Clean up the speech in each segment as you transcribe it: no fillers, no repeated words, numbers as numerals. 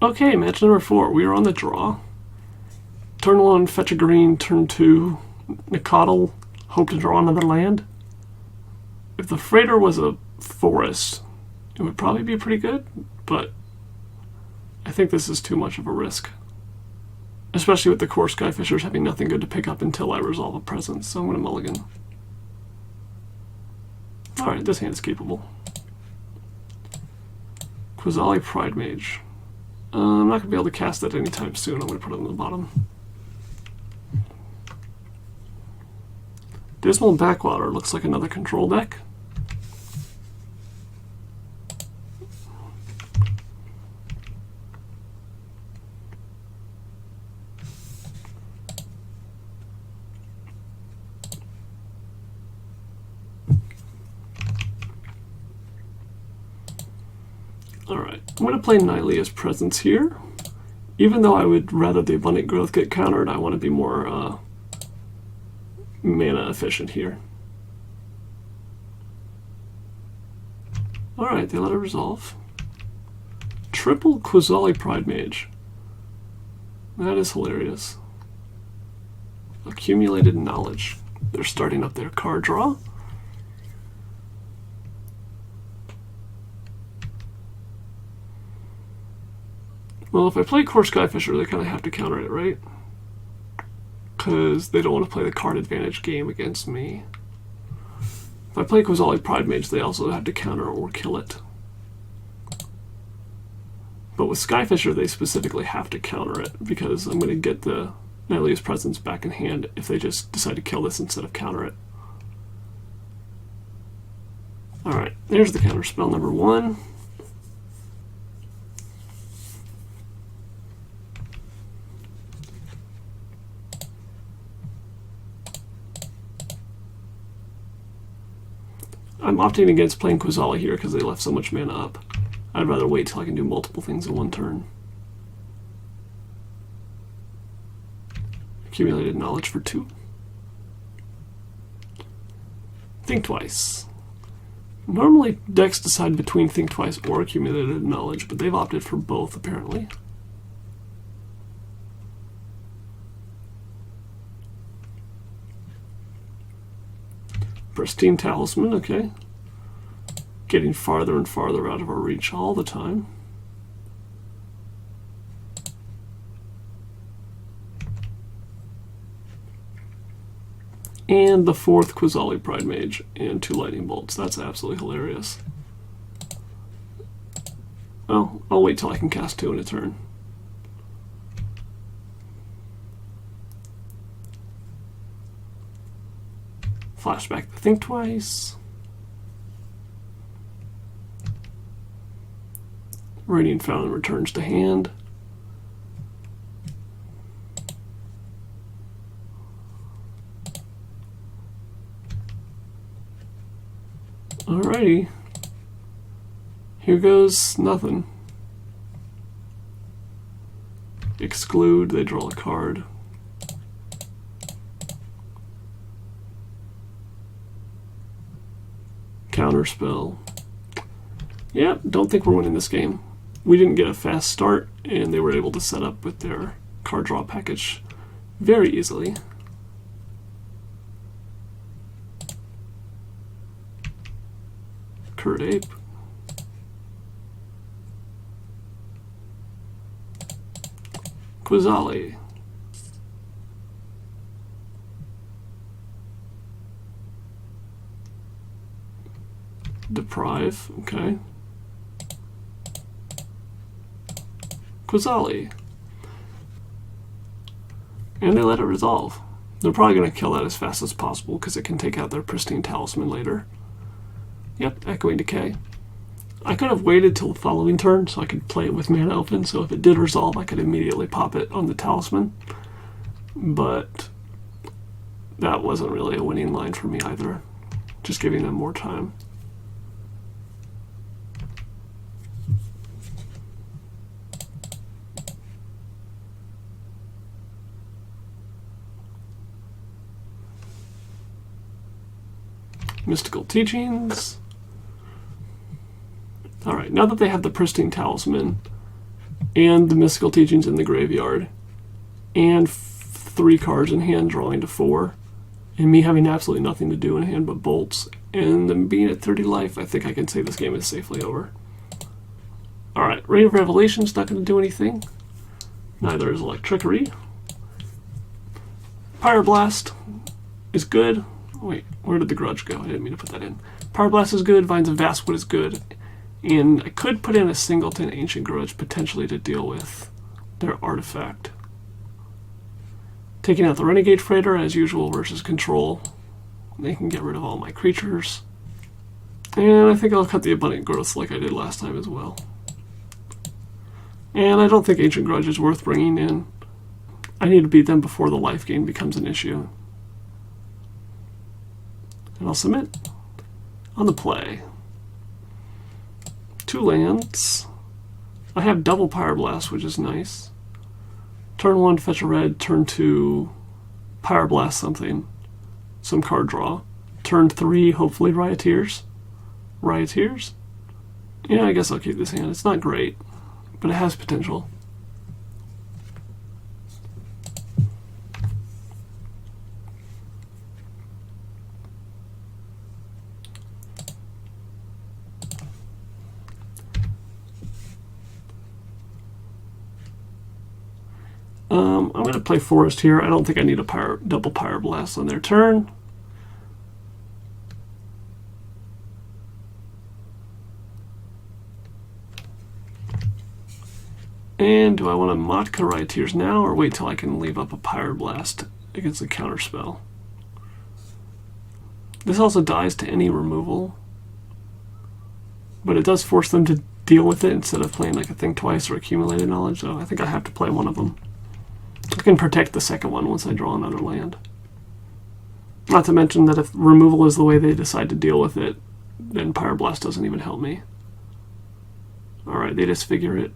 Okay, match number 4. We are on the draw. Turn 1, fetch a green. Turn 2, Nicodle, hope to draw another land. If the freighter was a forest, it would probably be pretty good, but I think this is too much of a risk. Especially with the core Skyfishers having nothing good to pick up until I resolve a presence, so I'm going to mulligan. Alright, this hand is capable. Quasali Pride Mage. I'm not going to be able to cast that anytime soon. I'm going to put it on the bottom. Dismal Backwater looks like another control deck. Alright, I'm going to play Nylea's Presence here. Even though I would rather the Abundant Growth get countered, I want to be more mana efficient here. Alright, they let it resolve. Triple Quasali Pride Mage. That is hilarious. Accumulated Knowledge. They're starting up their card draw. Well, if I play Core Skyfisher, they kind of have to counter it, right? Because they don't want to play the card advantage game against me. If I play Quasali Pride Mage, they also have to counter or kill it. But with Skyfisher, they specifically have to counter it, because I'm going to get the Nylea's Presence back in hand if they just decide to kill this instead of counter it. Alright, there's the counter spell number 1. I'm opting against playing Quasali here because they left so much mana up. I'd rather wait till I can do multiple things in one turn. Accumulated Knowledge for 2. Think Twice. Normally decks decide between Think Twice or Accumulated Knowledge, but they've opted for both apparently. Pristine Talisman, okay. Getting farther and farther out of our reach all the time. And the 4th Quasali Pride Mage and 2 Lightning Bolts. That's absolutely hilarious. Well, I'll wait till I can cast 2 in a turn. Flashback to Think Twice. Radiant Fountain returns to hand. Alrighty. Here goes nothing. Exclude, they draw a card. Counterspell. Yeah, don't think we're winning this game. We didn't get a fast start, and they were able to set up with their card draw package very easily. Curd Ape. Quasali. Deprive, okay. Quasali. And they let it resolve. They're probably going to kill that as fast as possible because it can take out their Pristine Talisman later. Yep, Echoing Decay. I could have waited till the following turn so I could play it with mana open, so if it did resolve I could immediately pop it on the Talisman. But that wasn't really a winning line for me either. Just giving them more time. Mystical Teachings. Alright, now that they have the Pristine Talisman, and the Mystical Teachings in the graveyard, and 3 cards in hand drawing to 4, and me having absolutely nothing to do in hand but bolts, and then being at 30 life, I think I can say this game is safely over. Alright, Ray of Revelation's not going to do anything. Neither is Electrickery. Pyroblast is good. Wait, where did the Grudge go? I didn't mean to put that in. Pyroblast is good, Vines of Vastwood is good, and I could put in a Singleton Ancient Grudge potentially to deal with their artifact. Taking out the Renegade Freighter as usual versus Control. They can get rid of all my creatures. And I think I'll cut the Abundant Growth like I did last time as well. And I don't think Ancient Grudge is worth bringing in. I need to beat them before the life gain becomes an issue. And I'll submit. On the play. 2 lands. I have double Pyroblast, which is nice. Turn 1, fetch a red. Turn 2, Pyroblast something. Some card draw. Turn 3, hopefully Rioteers. Rioteers? Yeah, I guess I'll keep this hand. It's not great, but it has potential. I'm going to play Forest here. I don't think I need a double Pyroblast on their turn. And do I want to Motka Rioteers now, or wait till I can leave up a Pyroblast against a counterspell? This also dies to any removal, but it does force them to deal with it instead of playing like a thing twice or Accumulated Knowledge, so I think I have to play one of them. I can protect the second one once I draw another land. Not to mention that if removal is the way they decide to deal with it, then Pyroblast doesn't even help me. Alright, they disfigure it.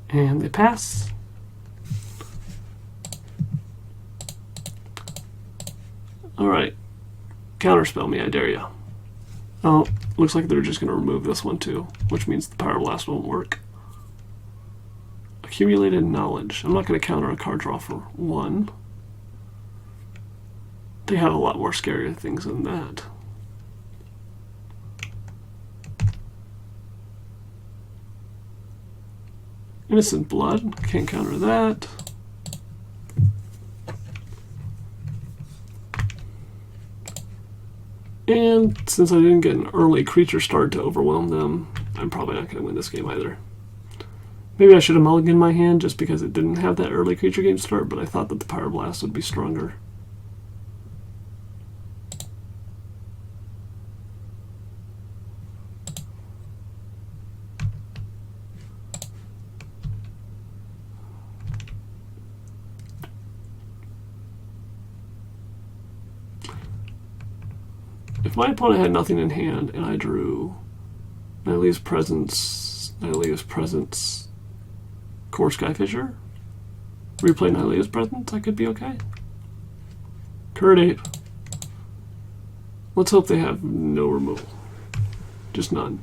And they pass. Alright. Counterspell me, I dare ya. Oh, looks like they're just going to remove this one too, which means the Pyroblast won't work. Accumulated Knowledge. I'm not going to counter a card draw for 1. They have a lot more scarier things than that. Innocent Blood. Can't counter that. And since I didn't get an early creature start to overwhelm them, I'm probably not going to win this game either. Maybe I should have mulliganed my hand just because it didn't have that early creature game start, but I thought that the Pyroblast would be stronger. If my opponent had nothing in hand and I drew Nylea's Presence, Core Skyfisher, replay Nylea's Presence, I could be okay. Curd Ape. Let's hope they have no removal. Just none.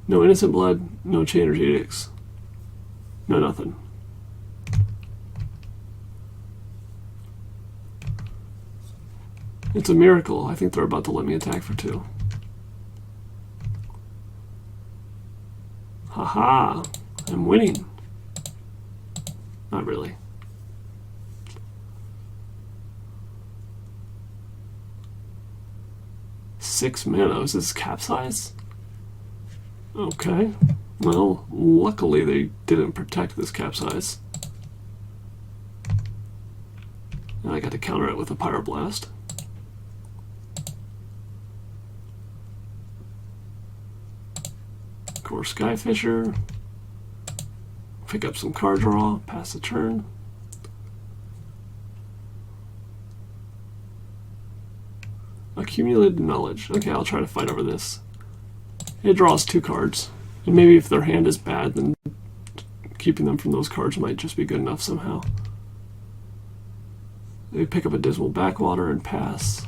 No Innocent Blood, no Chainer's Edicts, no nothing. It's a miracle. I think they're about to let me attack for 2. Haha! I'm winning. Not really. Six mana. Is this capsize? Okay. Well, luckily they didn't protect this capsize. And I got to counter it with a Pyroblast. Core Skyfisher. Pick up some card draw, pass the turn. Accumulated Knowledge. Okay, I'll try to fight over this. It draws 2 cards. And maybe if their hand is bad, then keeping them from those cards might just be good enough somehow. They pick up a Dismal Backwater and pass.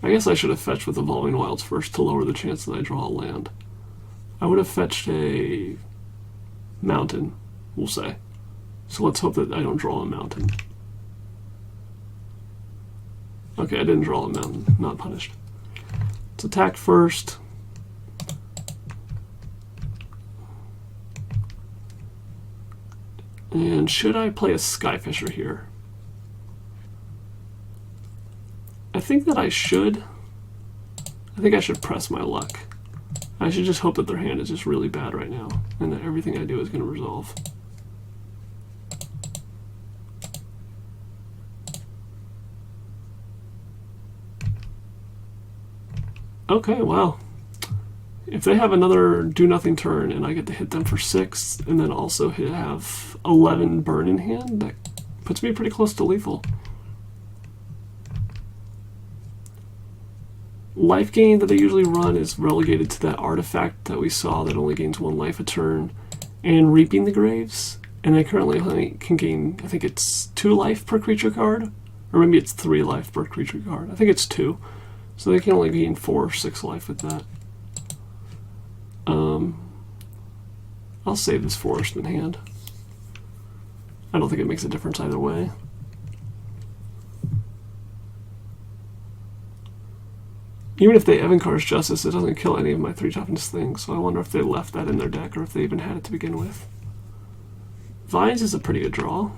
I guess I should have fetched with Evolving Wilds first to lower the chance that I draw a land. I would have fetched a mountain, we'll say. So let's hope that I don't draw a mountain. Okay, I didn't draw a mountain. Not punished. Let's attack first. And should I play a Skyfisher here? I think that I should. I think I should press my luck. I should just hope that their hand is just really bad right now, and that everything I do is going to resolve. Okay, wow. If they have another do-nothing turn and I get to hit them for 6, and then also have 11 burn in hand, that puts me pretty close to lethal. Life gain that they usually run is relegated to that artifact that we saw that only gains 1 life a turn, and Reaping the Graves, and they currently only can gain, I think it's 2 life per creature card, or maybe it's 3 life per creature card. I think it's 2, so they can only gain 4 or 6 life with that. I'll save this forest in hand. I don't think it makes a difference either way. Even if they Evankar's Justice, it doesn't kill any of my 3 toughness things, so I wonder if they left that in their deck or if they even had it to begin with. Vines is a pretty good draw.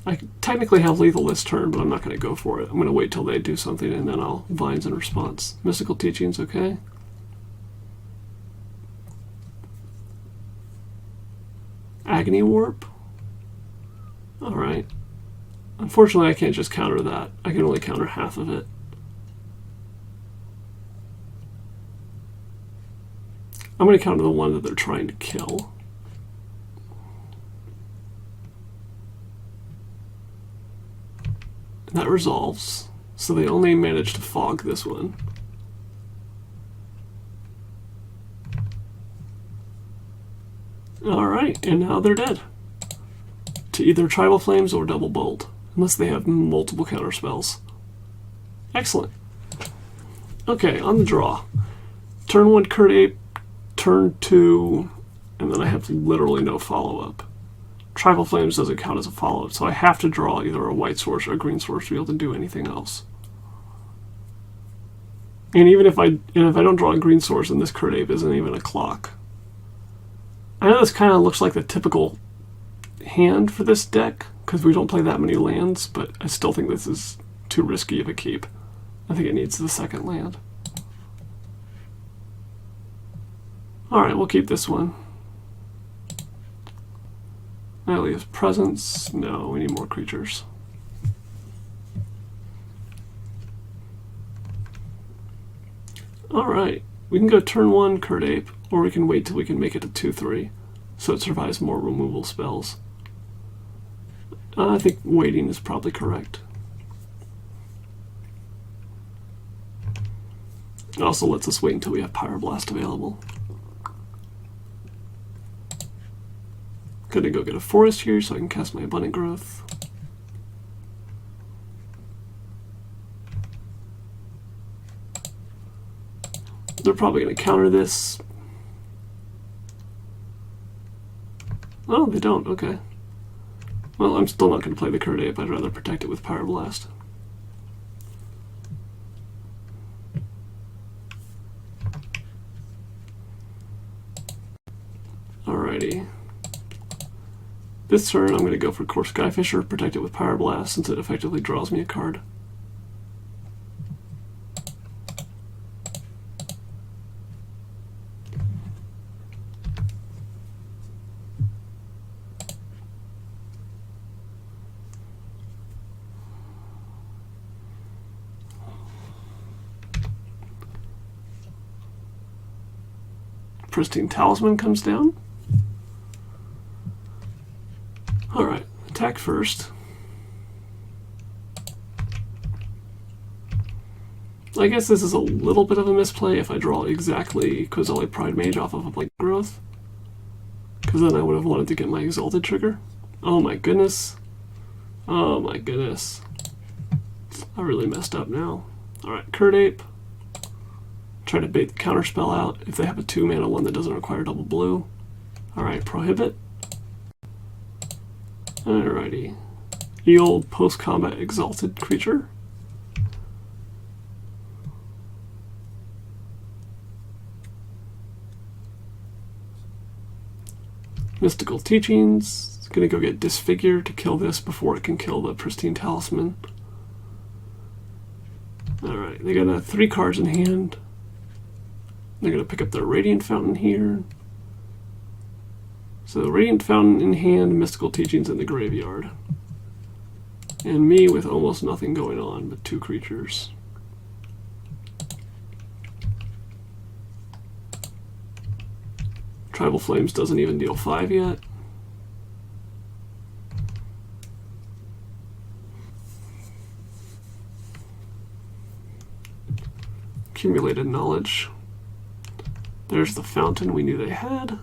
I technically have lethal this turn, but I'm not going to go for it. I'm going to wait till they do something and then I'll Vines in response. Mystical Teachings, okay. Agony Warp. Alright. Unfortunately, I can't just counter that. I can only counter half of it. I'm going to counter the one that they're trying to kill. And that resolves. So they only managed to fog this one. Alright, and now they're dead. To either Tribal Flames or Double Bolt. Unless they have multiple counter spells. Excellent. Okay, on the draw. Turn 1 Curt Ape, turn 2, and then I have literally no follow-up. Tribal Flames doesn't count as a follow-up, so I have to draw either a white source or a green source to be able to do anything else. And even if I don't draw a green source, then this Curt Ape isn't even a clock. I know this kind of looks like the typical hand for this deck, because we don't play that many lands, but I still think this is too risky of a keep. I think it needs the second land. Alright, we'll keep this one. Nylea's Presence. No, we need more creatures. Alright, we can go turn 1 Curt Ape, or we can wait till we can make it a 2-3, so it survives more removal spells. I think waiting is probably correct. It also lets us wait until we have Pyroblast available. Gonna go get a forest here so I can cast my Abundant Growth. They're probably gonna counter this. Oh, they don't, okay. Well, I'm still not going to play the Curt Ape. I'd rather protect it with Pyroblast. Alrighty. This turn, I'm going to go for Core Skyfisher, protect it with Pyroblast, since it effectively draws me a card. Pristine Talisman comes down. Alright, attack first. I guess this is a little bit of a misplay if I draw exactly Kozali Pridemage off of a Blank Growth, because then I would have wanted to get my Exalted trigger. Oh my goodness. Oh my goodness. I really messed up now. Alright, Curd Ape. Try to bait the counterspell out if they have a 2-mana one that doesn't require double blue. Alright, Prohibit. Alrighty. Eel post-combat exalted creature. Mystical Teachings. It's gonna go get Disfigure to kill this before it can kill the Pristine Talisman. Alright, they got 3 cards in hand. They're gonna pick up their Radiant Fountain here. So Radiant Fountain in hand, Mystical Teachings in the graveyard. And me with almost nothing going on but 2 creatures. Tribal Flames doesn't even deal 5 yet. Accumulated Knowledge. There's the fountain we knew they had.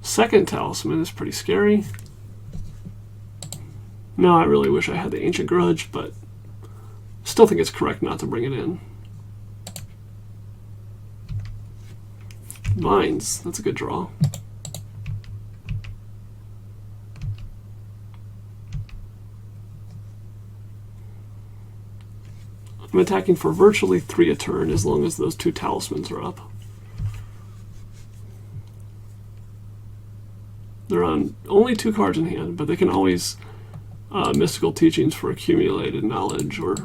Second Talisman is pretty scary. No, I really wish I had the Ancient Grudge, but still think it's correct not to bring it in. Mines, that's a good draw. I'm attacking for virtually 3 a turn as long as those 2 talismans are up. They're on only 2 cards in hand, but they can always Mystical Teachings for accumulated knowledge or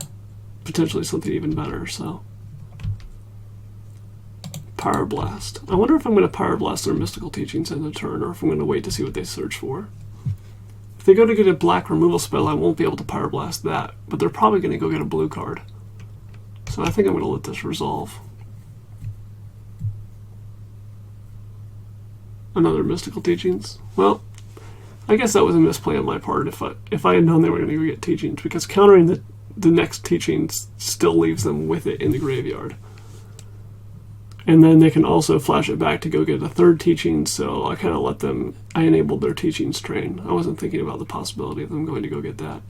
potentially something even better, so. Pyroblast. I wonder if I'm going to Pyroblast their Mystical Teachings in the turn, or if I'm going to wait to see what they search for. If they go to get a black removal spell, I won't be able to Pyroblast that, but they're probably going to go get a blue card. So I think I'm going to let this resolve. Another Mystical Teachings. Well, I guess that was a misplay on my part if I had known they were going to go get Teachings, because countering the next Teachings still leaves them with it in the graveyard. And then they can also flash it back to go get a 3rd Teaching, so I kind of let them, I enabled their Teachings train. I wasn't thinking about the possibility of them going to go get that.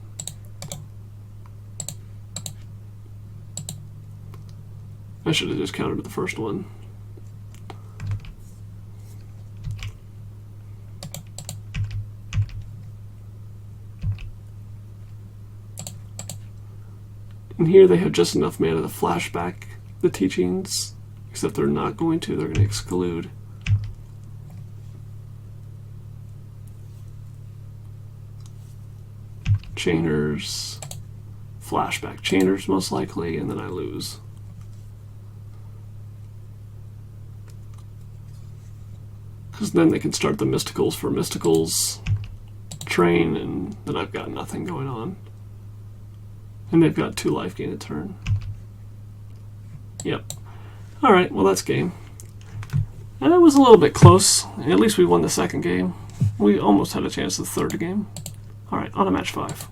I should have just countered the first one. And here they have just enough mana to flash back the Teachings. Except they're not going to, they're going to exclude. Chainers, flashback Chainers most likely, and then I lose. Because then they can start the Mysticals for Mysticals train, and then I've got nothing going on. And they've got 2 life gain a turn. Yep. Alright, well that's game. And it was a little bit close. At least we won the second game. We almost had a chance at the third game. Alright, on to match 5.